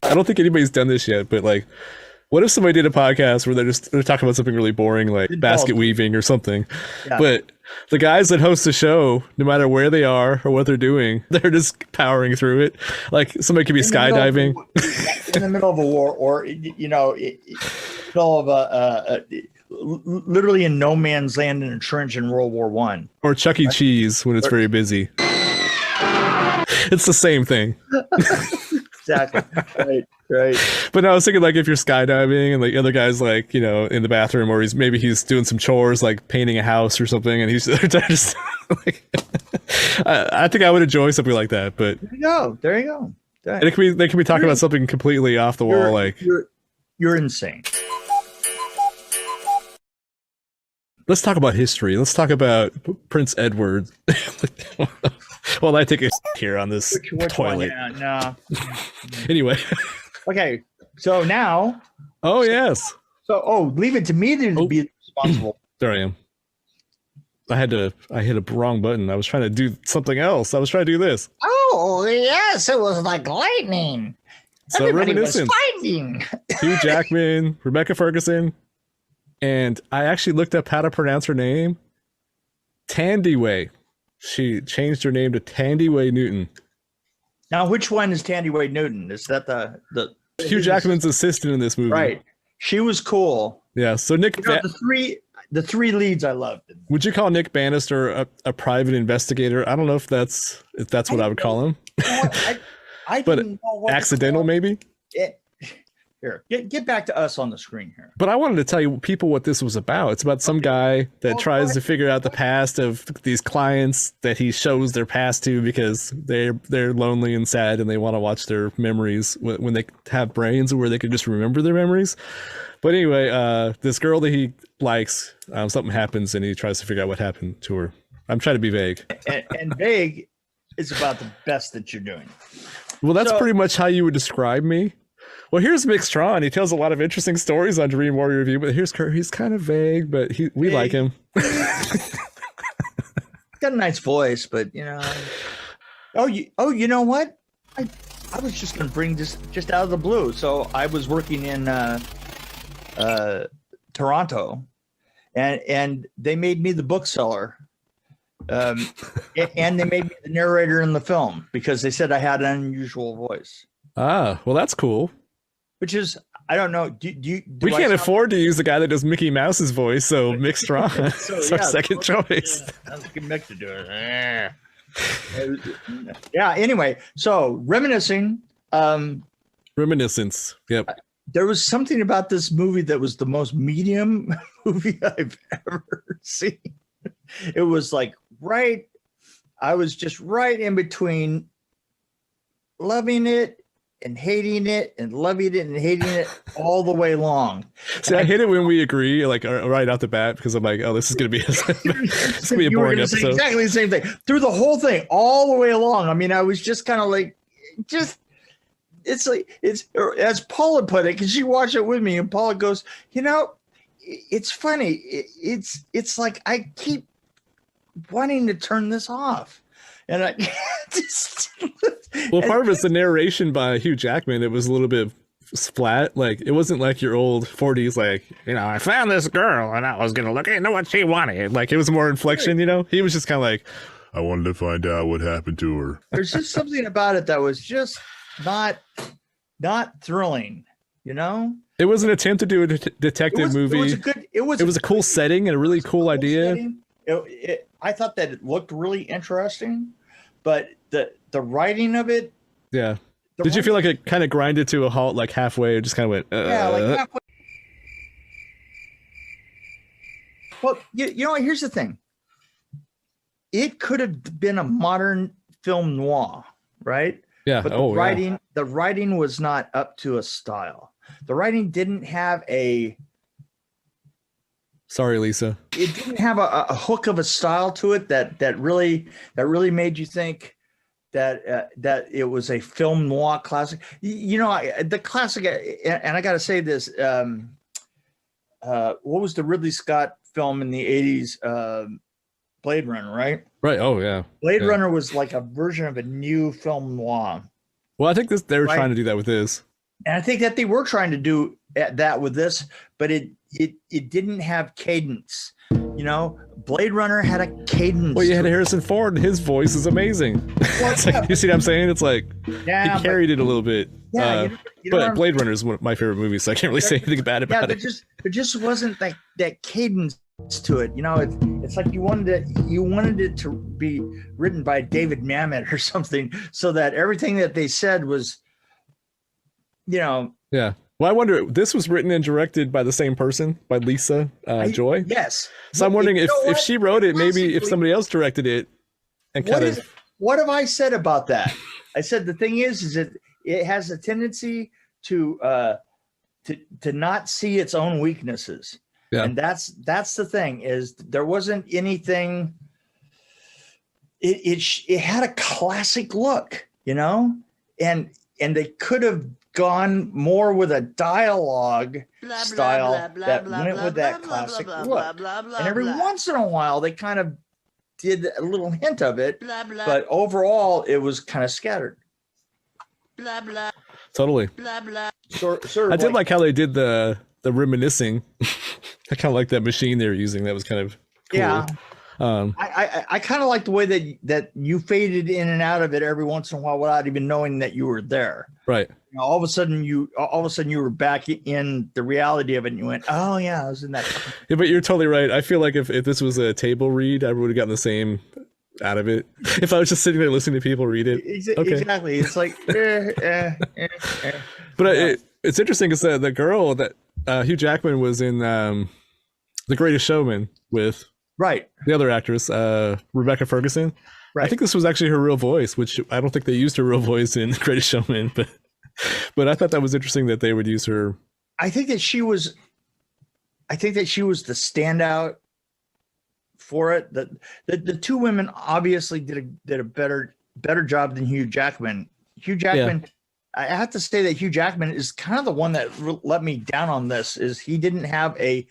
I don't think anybody's done this yet, but like, what if somebody did a podcast where they're talking about something really boring, like basket weaving or something, but the guys that host the show, no matter where they are or what they're doing, they're just powering through it. Like somebody could be skydiving in the middle of a war, or middle of literally in no man's land in a trench in World War I, or Chuck E. Cheese when it's very busy. It's the same thing. Exactly. Right. But no, I was thinking like if you're skydiving and like other guys like in the bathroom, or he's doing some chores like painting a house or something, and he's just like, I think I would enjoy something like that. But there you go. And they could be talking about something completely off the wall, like you're insane. Let's talk about history. Let's talk about Prince Edward. Well, I take a here on this toilet. No. Anyway. Okay, so now. Oh yes. So leave it to me to be responsible. There I am. I hit a wrong button. I was trying to do something else. I was trying to do this. Oh yes, it was like lightning. So Everybody Reminiscence. was fighting. Hugh Jackman, Rebecca Ferguson, and I actually looked up how to pronounce her name. Thandiwe. She changed her name to Thandiwe Newton. Now, which one is Thandiwe Newton? Is that the Hugh Jackman's assistant in this movie? Right. She was cool. Yeah. So Nick, the three leads I loved. Would you call Nick Bannister a private investigator? I don't know if that's what I would call him. I but didn't know what accidental, maybe. Here, get back to us on the screen here. But I wanted to tell you people what this was about. It's about some guy that tries to figure out the past of these clients that he shows their past to because they're lonely and sad and they want to watch their memories when they have brains where they can just remember their memories. But anyway, this girl that he likes, something happens and he tries to figure out what happened to her. I'm trying to be vague. And vague is about the best that you're doing. Well, that's pretty much how you would describe me. Well, here's Mick Strawn. He tells a lot of interesting stories on Dream Warrior Review, but here's Kurt. He's kind of vague, but we like him. Got a nice voice, but you know what? I was just going to bring this just out of the blue. So I was working in Toronto, and they made me the bookseller, and they made me the narrator in the film because they said I had an unusual voice. Ah, well, that's cool. Which is, I don't know. We can't afford to use the guy that does Mickey Mouse's voice, so Mick Strawn is our second choice. That's a good Mick to do it. Yeah. Anyway, so reminiscing. Reminiscence. Yep. There was something about this movie that was the most medium movie I've ever seen. It was like I was just right in between loving it and hating it and loving it and hating it all the way long. See, I hate it when we agree, like right out the bat, because I'm like, oh, this is going to be it's going to be a boring episode. Exactly the same thing through the whole thing, all the way along. I mean, I was just kind of like, it's like as Paula put it, because she watched it with me, and Paula goes, it's funny. It's like I keep wanting to turn this off. And I just well, part of it's the narration by Hugh Jackman. It was a little bit flat. Like it wasn't like your old 40s, like, I found this girl and I was gonna look into what she wanted. Like it was more inflection, He was just kind of like, I wanted to find out what happened to her. There's just something about it that was just not thrilling, It was an attempt to do a detective movie. It was a cool setting and a really cool idea. I thought that it looked really interesting, but the writing of it. Yeah. Did you feel like it kind of grinded to a halt, like halfway, or just kind of went? Yeah, like halfway. Well, here's the thing. It could have been a modern film noir, right? Yeah. But the writing was not up to a style. The writing didn't have a. Sorry, Lisa. It didn't have a hook of a style to it that really made you think that it was a film noir classic. The classic, and I got to say this. What was the Ridley Scott film in the 80s? Blade Runner, right? Right. Oh, yeah. Blade Runner was like a version of a new film noir. Well, I think they were trying to do that with this. And I think that they were trying to do that with this, but it didn't have cadence. You know, Blade Runner had a cadence. Well, you had Harrison Ford, and his voice is amazing. Well, It's like, you see what I'm saying? It's like yeah, he carried it a little bit. Yeah, you know but Blade Runner is one of my favorite movies, so I can't really say anything bad about it. There just wasn't that cadence to it. You know, it's like you wanted it to be written by David Mamet or something, so that everything that they said was, you know. Yeah. Well, I wonder, this was written and directed by the same person, by Lisa Joy. Yes. So I'm wondering if she wrote it, maybe if somebody else directed it, and what have I said about that? I said the thing is that it has a tendency to not see its own weaknesses. Yeah. And that's the thing, is there wasn't anything. It had a classic look, you know, and they could have gone more with a dialogue style that went with that classic look. And every once in a while, they kind of did a little hint of it, but overall, it was kind of scattered. Totally. Sort of I did like how they did the reminiscing. I kind of like that machine they were using. That was kind of cool. Yeah. I kind of like the way that you faded in and out of it every once in a while without even knowing that you were there. Right. You know, all of a sudden you were back in the reality of it, and you went, "Oh yeah, I was in that." Yeah, but you're totally right. I feel like if this was a table read, I would have gotten the same out of it. If I was just sitting there listening to people read it. Exactly. It's like, But it's interesting because the girl that Hugh Jackman was in The Greatest Showman with right, the other actress, Rebecca Ferguson. Right. I think this was actually her real voice, which I don't think they used her real voice in The Greatest Showman, but I thought that was interesting that they would use her. I think that she was the standout for it. The two women obviously did a better job than Hugh Jackman. Hugh Jackman, yeah. I have to say that Hugh Jackman is kind of the one that let me down on this. Is he didn't have a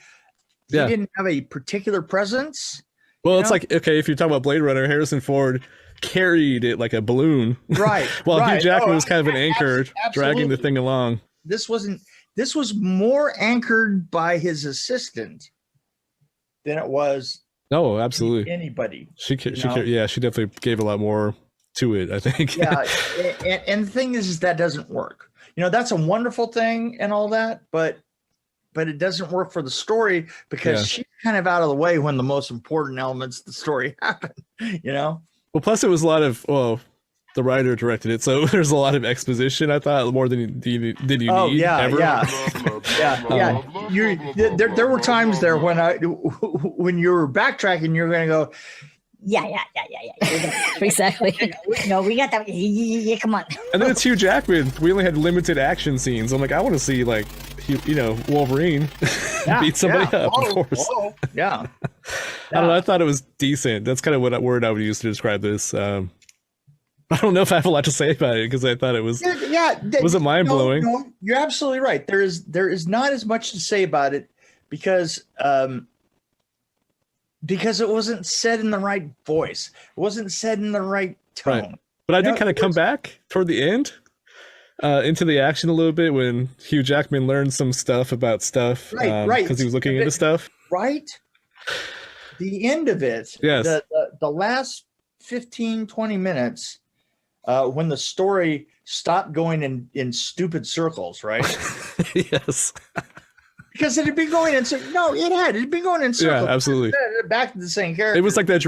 particular presence. Well, it's like, okay, if you're talking about Blade Runner, Harrison Ford carried it like a balloon. Right. Well, right. Hugh Jackman was kind of an anchor, dragging the thing along. This was more anchored by his assistant than it was. Oh, absolutely. Anybody. She definitely gave a lot more to it, I think. Yeah. And the thing is that doesn't work. You know, that's a wonderful thing and all that, but it doesn't work for the story because she's kind of out of the way when the most important elements of the story happen, you know? Well, plus it was a lot of, the writer directed it, so there's a lot of exposition, I thought, more than you need ever. Yeah. There were times there when you were backtracking, you're going to go, yeah. Exactly. No, we got that. Yeah, come on. And then it's Hugh Jackman. We only had limited action scenes. I'm like, I want to see Wolverine beat somebody up. Of course. Yeah. I don't know. I thought it was decent. That's kind of what word I would use to describe this. I don't know if I have a lot to say about it because I thought it was wasn't mind blowing. No, you're absolutely right. There is not as much to say about it because it wasn't said in the right voice. It wasn't said in the right tone. Right. But I did kind of come back toward the end into the action a little bit when Hugh Jackman learned some stuff about stuff. Right. Because he was looking into stuff. Right. The end of it. Yes. The last 15, 20 minutes when the story stopped going in stupid circles, right? Yes. Because it had been going in circles. No, it had been going in circles. Yeah, absolutely. Back to the same character. It was like that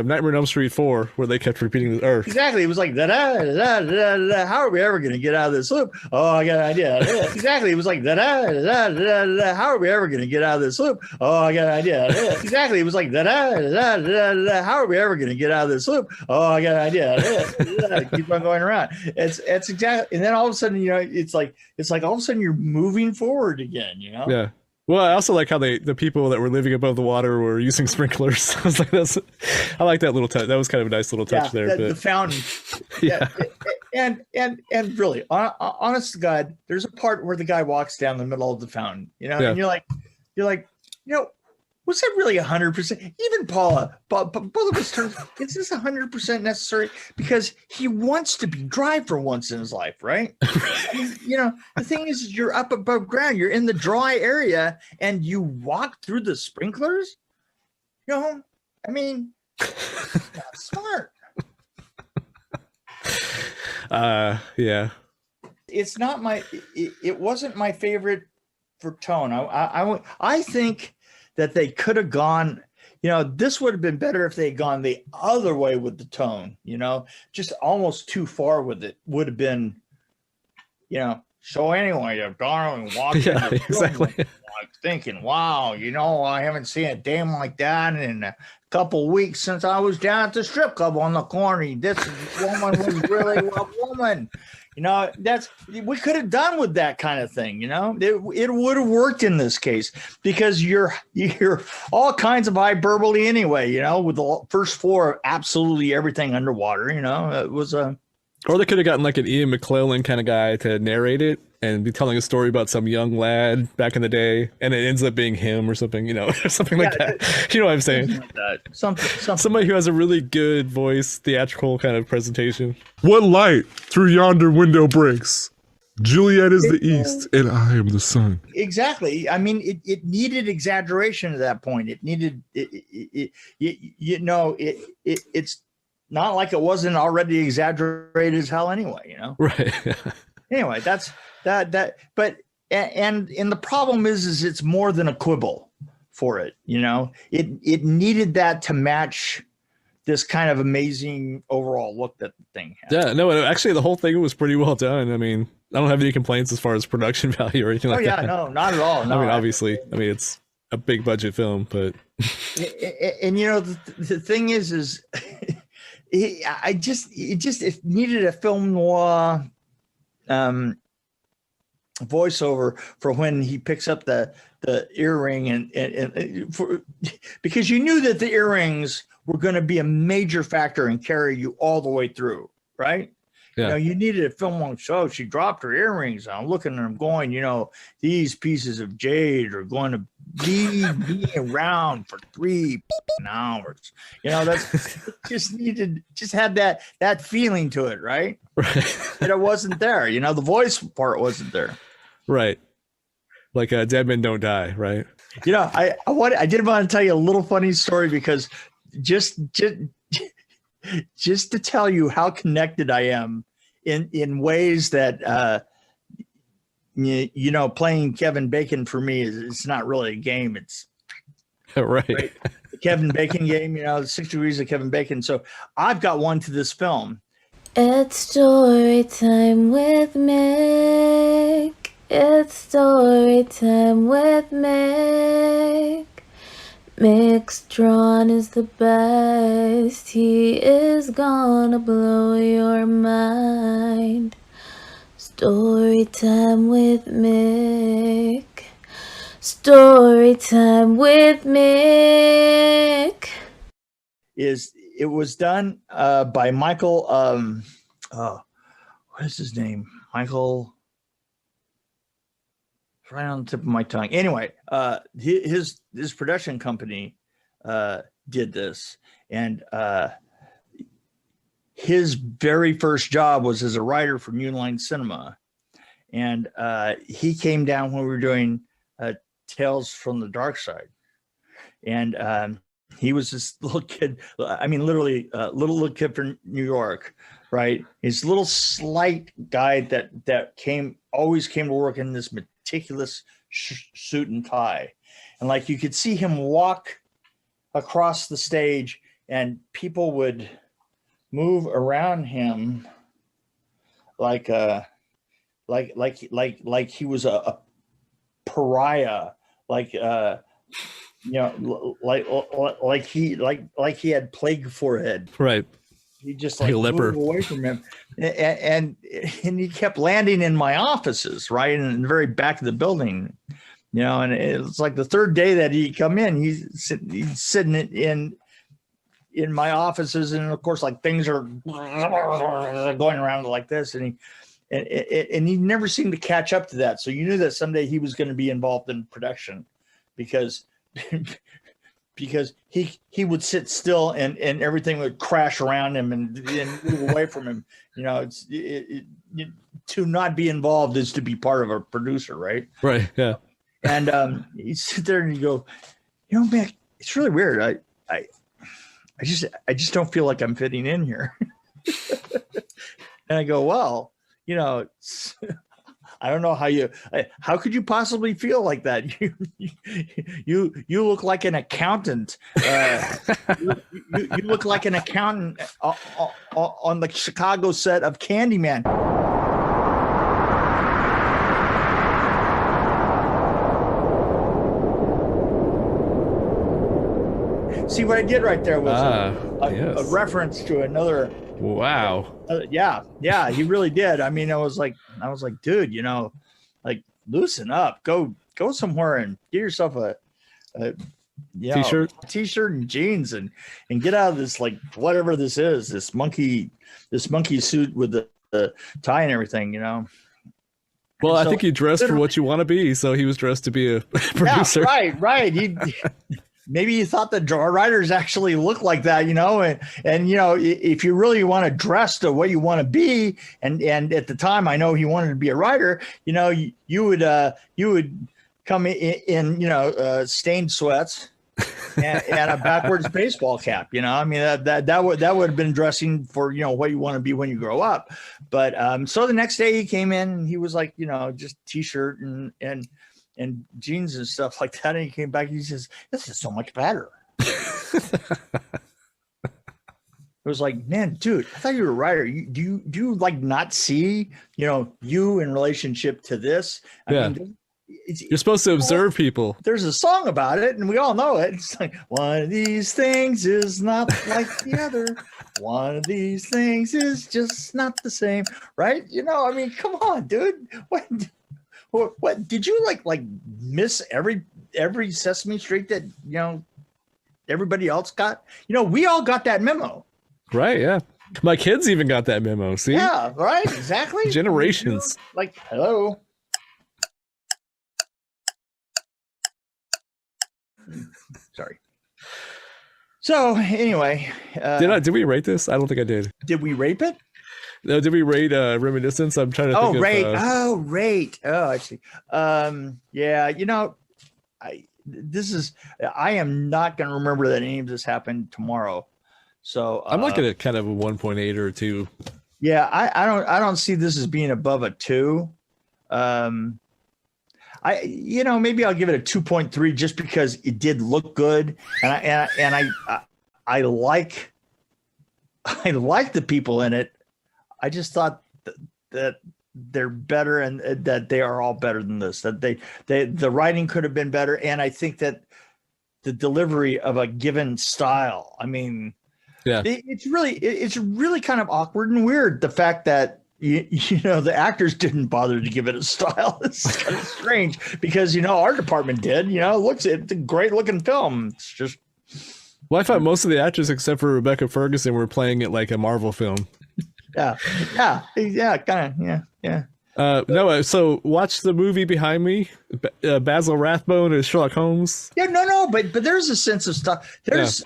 Nightmare on Elm Street 4, where they kept repeating the Earth. Exactly. It was like, da-da-da-da-da-da. How are we ever going to get out of this loop? Oh, I got an idea. Exactly. It was like, da-da-da-da-da-da. How are we ever going to get out of this loop? Oh, I got an idea. Exactly. It was like, da-da-da-da-da-da. How are we ever going to get out of this loop? Oh, I got an idea. Keep on going around. It's exactly. And then all of a sudden, you know, it's like all of a sudden you're moving forward again. You know? Yeah. Well, I also like how the people that were living above the water were using sprinklers. I was like, I like that little touch. That was kind of a nice little touch there. The fountain. Yeah. And really, honest to God, there's a part where the guy walks down the middle of the fountain, you know, and you're like, you know, was it really 100%? Even Paula, both of us terms, is this 100% necessary? Because he wants to be dry for once in his life, right? I mean, you know, the thing is, you're up above ground, you're in the dry area, and you walk through the sprinklers. You know, I mean, that's smart. Yeah. It's not it wasn't my favorite for tone. I think that they could have gone, you know, this would have been better if they had gone the other way with the tone, you know, just almost too far with it would have been, you know, so anyway, you're gone and walking. Yeah, exactly. Like thinking, wow, you know, I haven't seen a dame like that in a couple weeks since I was down at the strip club on the corner. This woman was really a woman. You know, we could have done with that kind of thing. You know, it would have worked in this case because you're all kinds of hyperbole anyway. You know, with the first floor of absolutely everything underwater. You know, it was a. Or they could have gotten like an Ian McClellan kind of guy to narrate it and be telling a story about some young lad back in the day, and it ends up being him or something, you know, or something like that. You know what I'm saying? Like that. Something. Somebody who has a really good voice, theatrical kind of presentation. What light through yonder window breaks? Juliet is the east, and I am the sun. Exactly. I mean, it needed exaggeration at that point. It needed, you know, it's not like it wasn't already exaggerated as hell anyway, you know? Right. Anyway, that's that, but, and the problem is it's more than a quibble for it, you know? It needed that to match this kind of amazing overall look that the thing had. Yeah, no, actually the whole thing was pretty well done. I mean, I don't have any complaints as far as production value or anything like that. No, not at all. No, I mean, obviously, it's a big budget film, but. And you know, the thing is it needed a film noir voiceover for when he picks up the earring and because you knew that the earrings were going to be a major factor and carry you all the way through, right? Yeah. You know, you needed a film on show. She dropped her earrings. I'm looking at them going, you know, these pieces of jade are going to be around for 3 hours. You know, that's just had that feeling to it, right? Right. And it wasn't there. You know, the voice part wasn't there. Right. Like Dead Men Don't Die, right? You know, I did want to tell you a little funny story because just to tell you how connected I am in ways that you know, playing Kevin Bacon for me it's not really a game. It's right. The Kevin Bacon game, you know, 6 Degrees of Kevin Bacon. So I've got one to this film. It's story time with Mick. It's story time with Mick. Mick Strawn is the best. He is gonna blow your mind. Story time with Mick. Story time with Mick. It was done by Michael. What is his name? Michael. Right on the tip of my tongue. Anyway, his production company did this, and his very first job was as a writer for New Line Cinema, and he came down when we were doing Tales from the Dark Side, and he was this little kid. I mean, literally, little kid from New York, right? His little slight guy that always came to work in this meticulous suit and tie, and like you could see him walk across the stage, and people would move around him like he was a pariah, like you know, like he had plague forehead, right? He just like moved leper away from him, and he kept landing in my offices, right in the very back of the building, you know. And it's like the third day that he come in, he's sitting in my offices, and of course, like things are going around like this, and he never seemed to catch up to that. So you knew that someday he was going to be involved in production, because because he would sit still and everything would crash around him and move away from him. You know, to not be involved is to be part of a producer, right? Right. Yeah. And you sit there and you go, you know, man, it's really weird. I just don't feel like I'm fitting in here. And I go, well, you know, I don't know how could you possibly feel like that? You look like an accountant. You look like an accountant on the Chicago set of Candyman. See what I did right there was a reference to another. Wow. Yeah, he really did. I mean, I was like, dude, you know, like loosen up, go somewhere and get yourself a t-shirt and jeans and get out of this, like, whatever this is, this monkey suit with the tie and everything, you know. Well, I think he dressed for what you want to be, so he was dressed to be a producer. Yeah, right. Maybe you thought the writers actually look like that, you know, and you know, if you really want to dress to what you want to be, and at the time I know he wanted to be a writer, you know, you would come in you know, stained sweats and a backwards baseball cap, you know. I mean, that would have been dressing for, you know, what you want to be when you grow up. But so the next day he came in and he was like, you know, just t-shirt and jeans and stuff like that. And he came back and he says, this is so much better. It was like, man, dude, I thought you were a writer. Do you like not see, you know, you in relationship to this? I mean, you're supposed to observe people. There's a song about it and we all know it. It's like, one of these things is not like the other. One of these things is just not the same. Right? You know, I mean, come on, dude. What did you like miss every Sesame Street that, you know, everybody else got? You know, we all got that memo. Right, yeah. My kids even got that memo. See? Yeah, right, exactly. Generations. Like, hello. Sorry. So anyway, did we rate this? I don't think I did. Did we rape it? No, did we rate Reminiscence? I'm trying to think rate. of Rate. Oh, I see. Yeah, you know, I am not going to remember that any of this happened tomorrow. So I'm looking at kind of a 1.8 or 2. Yeah, I don't see this as being above a 2. You know, maybe I'll give it a 2.3 just because it did look good, and I like the people in it. I just thought that they're better and that they are all better than this, that the writing could have been better. And I think that the delivery of a given style, I mean, yeah, it's really kind of awkward and weird. The fact that, you know, the actors didn't bother to give it a style. It's kind of strange because, you know, our department did, you know, it's a great looking film. It's just. Well, I thought most of the actors except for Rebecca Ferguson were playing it like a Marvel film. Yeah, kind of, yeah. No, so watch the movie behind me, Basil Rathbone as Sherlock Holmes. Yeah, no, but there's a sense of stuff. There's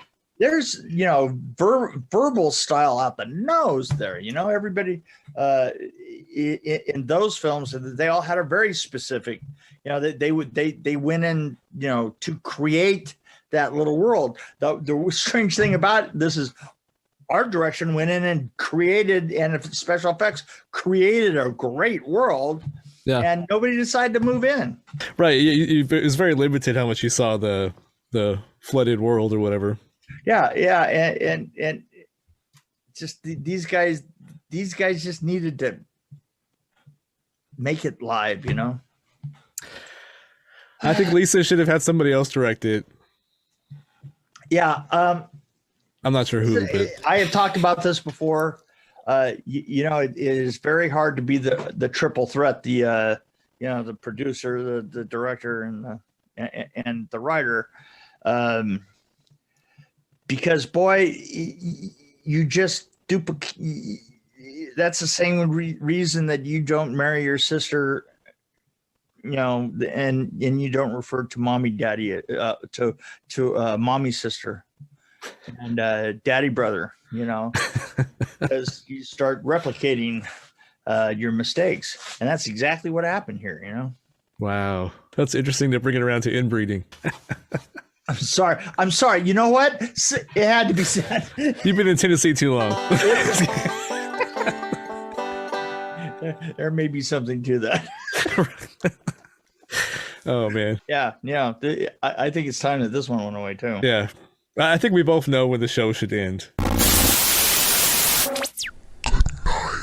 you know, verbal style out the nose there. You know, everybody in those films, they all had a very specific. You know, they went in, you know, to create that little world. The strange thing about this is, art direction went in and created, and special effects created a great world, and nobody decided to move in. Right, it was very limited how much you saw the flooded world or whatever. Yeah, and just these guys just needed to make it live, you know. I think Lisa should have had somebody else direct it. Yeah. I'm not sure who. But. I have talked about this before. You know, it is very hard to be the triple threat. The you know, the producer, the director, and the writer, because boy, you just duplicate. That's the same reason that you don't marry your sister you know, and you don't refer to mommy, daddy, to mommy, sister, and daddy, brother, you know, because you start replicating your mistakes, and that's exactly what happened here, you know. Wow, that's interesting to bring it around to inbreeding. I'm sorry. You know what? It had to be said. You've been in Tennessee too long. There may be something to that. Oh man. Yeah. I think it's time that this one went away too. Yeah, I think we both know when the show should end.